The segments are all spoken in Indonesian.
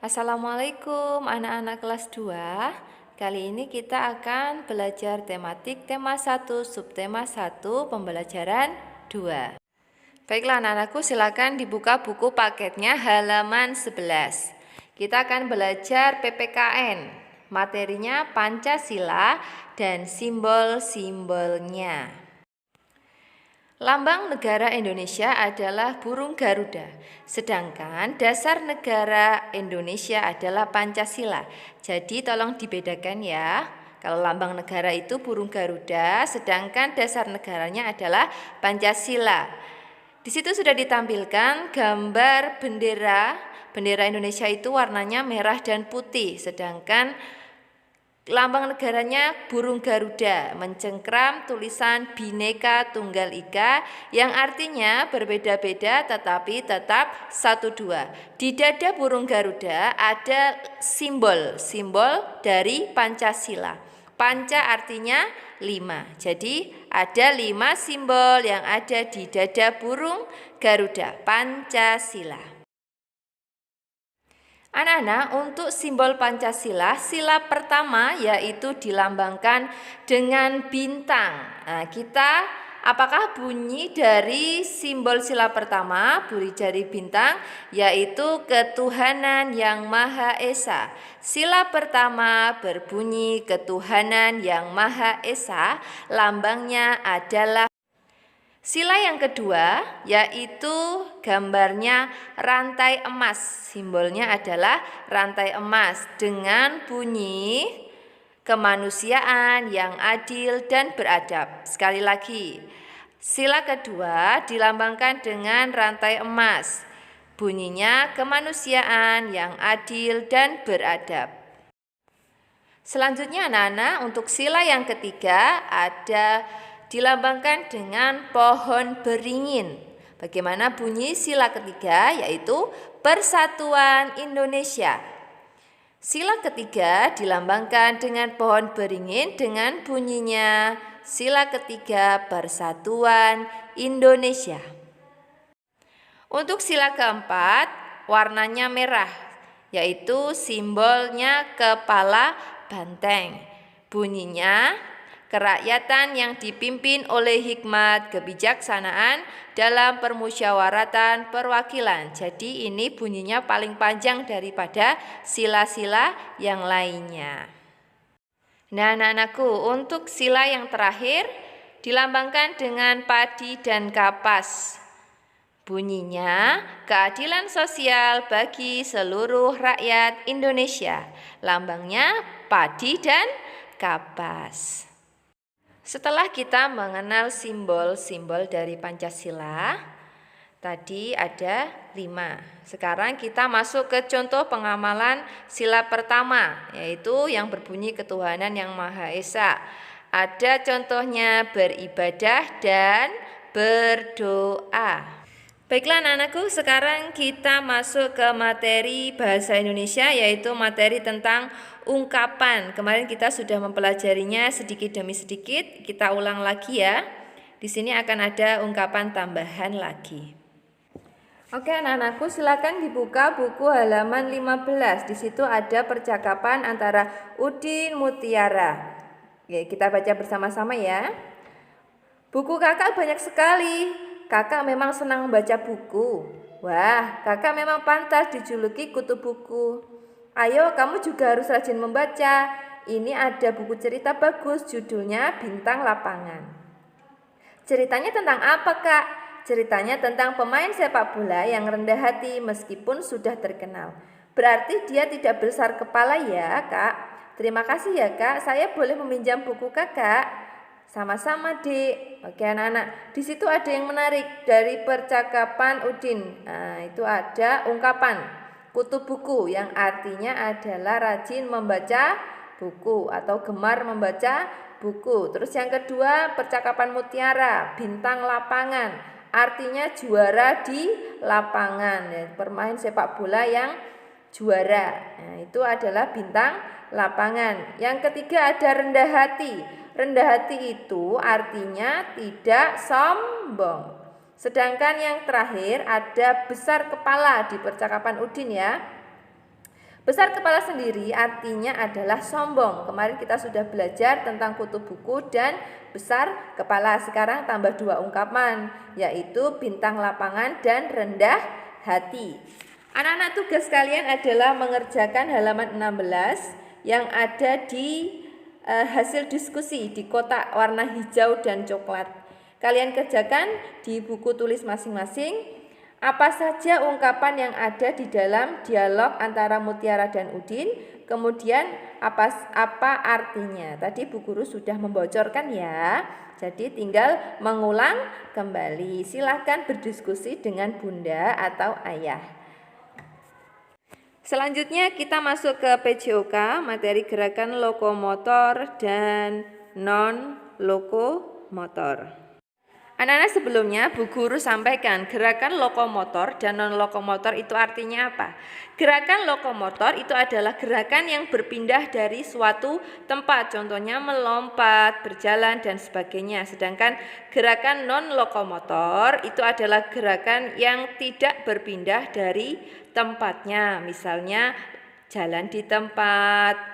Assalamualaikum anak-anak kelas 2. Kali ini kita akan belajar tematik tema 1, subtema 1, pembelajaran 2. Baiklah anak-anakku, silakan dibuka buku paketnya halaman 11. Kita akan belajar PPKN. Materinya Pancasila dan simbol-simbolnya. Lambang negara Indonesia adalah burung Garuda, sedangkan dasar negara Indonesia adalah Pancasila. Jadi tolong dibedakan ya. Kalau lambang negara itu burung Garuda, sedangkan dasar negaranya adalah Pancasila. Di situ sudah ditampilkan gambar bendera. Bendera Indonesia itu warnanya merah dan putih, sedangkan lambang negaranya burung Garuda, mencengkram tulisan Bhinneka Tunggal Ika yang artinya berbeda-beda tetapi tetap satu dua. Di dada burung Garuda ada simbol dari Pancasila. Panca artinya 5. Jadi ada 5 simbol yang ada di dada burung Garuda, Pancasila. Anak-anak, untuk simbol Pancasila, sila pertama yaitu dilambangkan dengan bintang. Nah, apakah bunyi dari simbol sila pertama, bunyi dari bintang, yaitu ketuhanan yang Maha Esa. Sila pertama berbunyi ketuhanan yang Maha Esa, lambangnya adalah. Sila yang kedua yaitu gambarnya rantai emas. Simbolnya adalah rantai emas dengan bunyi kemanusiaan yang adil dan beradab. Sekali lagi, sila kedua dilambangkan dengan rantai emas. Bunyinya kemanusiaan yang adil dan beradab. Selanjutnya anak-anak, untuk sila yang ketiga dilambangkan dengan pohon beringin. Bagaimana bunyi sila ketiga, yaitu Persatuan Indonesia. Sila ketiga dilambangkan dengan pohon beringin dengan bunyinya sila ketiga Persatuan Indonesia. Untuk sila keempat warnanya merah, yaitu simbolnya kepala banteng. Bunyinya kerakyatan yang dipimpin oleh hikmat kebijaksanaan dalam permusyawaratan perwakilan. Jadi ini bunyinya paling panjang daripada sila-sila yang lainnya. Nah anak-anakku, untuk sila yang terakhir dilambangkan dengan padi dan kapas. Bunyinya keadilan sosial bagi seluruh rakyat Indonesia. Lambangnya padi dan kapas. Setelah kita mengenal simbol-simbol dari Pancasila, tadi ada 5. Sekarang kita masuk ke contoh pengamalan sila pertama, yaitu yang berbunyi ketuhanan yang Maha Esa. Ada contohnya beribadah dan berdoa. Baiklah anak-anakku, sekarang kita masuk ke materi bahasa Indonesia, yaitu materi tentang ungkapan. Kemarin kita sudah mempelajarinya sedikit demi sedikit, kita ulang lagi ya. Di sini akan ada ungkapan tambahan lagi. Oke anak-anakku, silakan dibuka buku halaman 15. Di situ ada percakapan antara Udin Mutiara. Oke, kita baca bersama-sama ya. Buku kakak banyak sekali. Kakak memang senang membaca buku. Wah, kakak memang pantas dijuluki kutu buku. Ayo, kamu juga harus rajin membaca. Ini ada buku cerita bagus, judulnya Bintang Lapangan. Ceritanya tentang apa, Kak? Ceritanya tentang pemain sepak bola yang rendah hati meskipun sudah terkenal. Berarti dia tidak besar kepala ya, Kak? Terima kasih ya, Kak. Saya boleh meminjam buku kakak? Sama-sama, Dik. Oke, anak-anak. Di situ ada yang menarik dari percakapan Udin. Nah, itu ada ungkapan kutu buku yang artinya adalah rajin membaca buku atau gemar membaca buku. Terus yang kedua, percakapan Mutiara, bintang lapangan. Artinya juara di lapangan, ya, pemain sepak bola yang juara. Nah, itu adalah bintang lapangan. Yang ketiga ada rendah hati. Rendah hati itu artinya tidak sombong. Sedangkan yang terakhir ada besar kepala di percakapan Udin ya. Besar kepala sendiri artinya adalah sombong. Kemarin kita sudah belajar tentang kutu buku dan besar kepala. Sekarang tambah 2 ungkapan, yaitu bintang lapangan dan rendah hati. Anak-anak, tugas kalian adalah mengerjakan halaman 16 yang ada di hasil diskusi di kotak warna hijau dan coklat. Kalian kerjakan di buku tulis masing-masing. Apa saja ungkapan yang ada di dalam dialog antara Mutiara dan Udin, kemudian apa artinya. Tadi Bu Guru sudah membocorkan ya, jadi tinggal mengulang kembali. Silahkan berdiskusi dengan Bunda atau Ayah. Selanjutnya kita masuk ke PJOK, materi gerakan lokomotor dan non-lokomotor. Anak-anak, sebelumnya Bu Guru sampaikan gerakan lokomotor dan non-lokomotor itu artinya apa? Gerakan lokomotor itu adalah gerakan yang berpindah dari suatu tempat, contohnya melompat, berjalan, dan sebagainya. Sedangkan gerakan non-lokomotor itu adalah gerakan yang tidak berpindah dari tempatnya, misalnya jalan di tempat,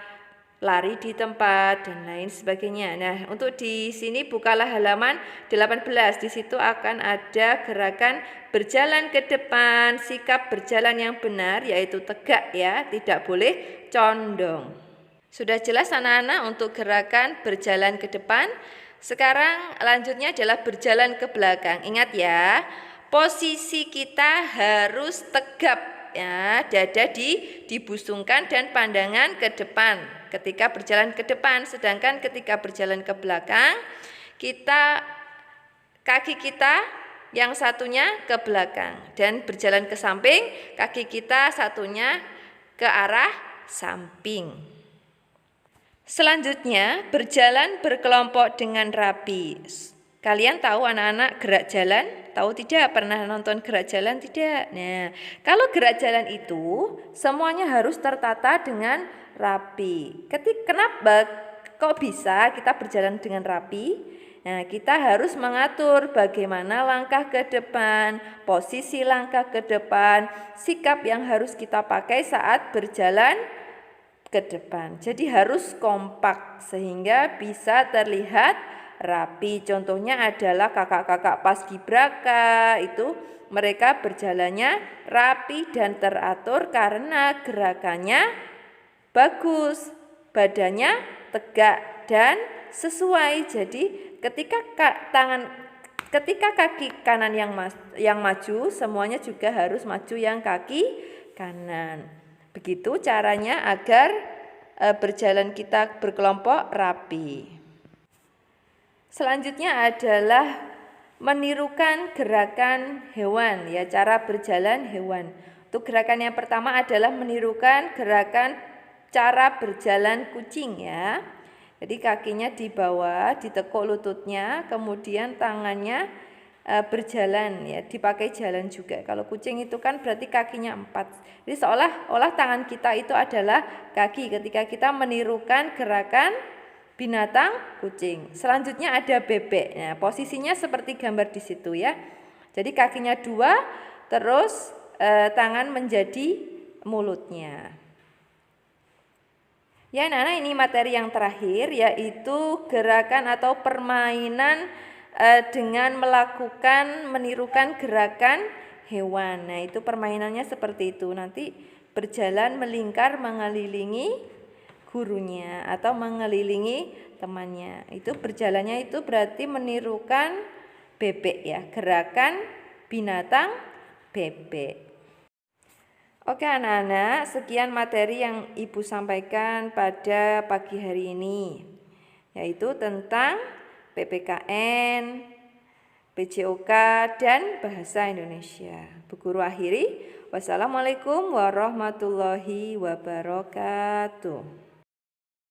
lari di tempat, dan lain sebagainya. Nah, untuk di sini bukalah halaman 18. Di situ akan ada gerakan berjalan ke depan, sikap berjalan yang benar yaitu tegak ya, tidak boleh condong. Sudah jelas anak-anak untuk gerakan berjalan ke depan. Sekarang lanjutnya adalah berjalan ke belakang. Ingat ya, posisi kita harus tegap ya, dada dibusungkan dan pandangan ke depan ketika berjalan ke depan. Sedangkan ketika berjalan ke belakang, kaki kita yang satunya ke belakang, dan berjalan ke samping, kaki kita satunya ke arah samping. Selanjutnya, berjalan berkelompok dengan rapi. Kalian tahu anak-anak gerak jalan? Tahu tidak? Pernah nonton gerak jalan tidak? Nah, kalau gerak jalan itu semuanya harus tertata dengan rapi. Kenapa kok bisa kita berjalan dengan rapi? Nah, kita harus mengatur bagaimana langkah ke depan, posisi langkah ke depan, sikap yang harus kita pakai saat berjalan ke depan. Jadi harus kompak sehingga bisa terlihat rapi. Contohnya adalah kakak-kakak paskibraka, itu mereka berjalannya rapi dan teratur karena gerakannya bagus, badannya tegak dan sesuai. Jadi ketika kaki kanan yang maju, semuanya juga harus maju yang kaki kanan. Begitu caranya agar berjalan kita berkelompok rapi. Selanjutnya adalah menirukan gerakan hewan ya, cara berjalan hewan. Untuk gerakan yang pertama adalah menirukan gerakan cara berjalan kucing ya. Jadi kakinya di bawah, ditekuk lututnya, kemudian tangannya berjalan ya, dipakai jalan juga. Kalau kucing itu kan berarti kakinya 4. Jadi seolah-olah tangan kita itu adalah kaki ketika kita menirukan gerakan binatang kucing. Selanjutnya ada bebek. Nah, posisinya seperti gambar di situ ya. Jadi kakinya 2, terus tangan menjadi mulutnya. Ya, anak-anak, ini materi yang terakhir yaitu gerakan atau permainan dengan menirukan gerakan hewan. Nah, itu permainannya seperti itu. Nanti berjalan melingkar mengelilingi gurunya atau mengelilingi temannya. Itu berjalannya itu berarti menirukan bebek ya, gerakan binatang bebek. Oke anak-anak, sekian materi yang Ibu sampaikan pada pagi hari ini, yaitu tentang PPKN, PJOK, dan Bahasa Indonesia. Bu Guru akhiri, wassalamualaikum warahmatullahi wabarakatuh.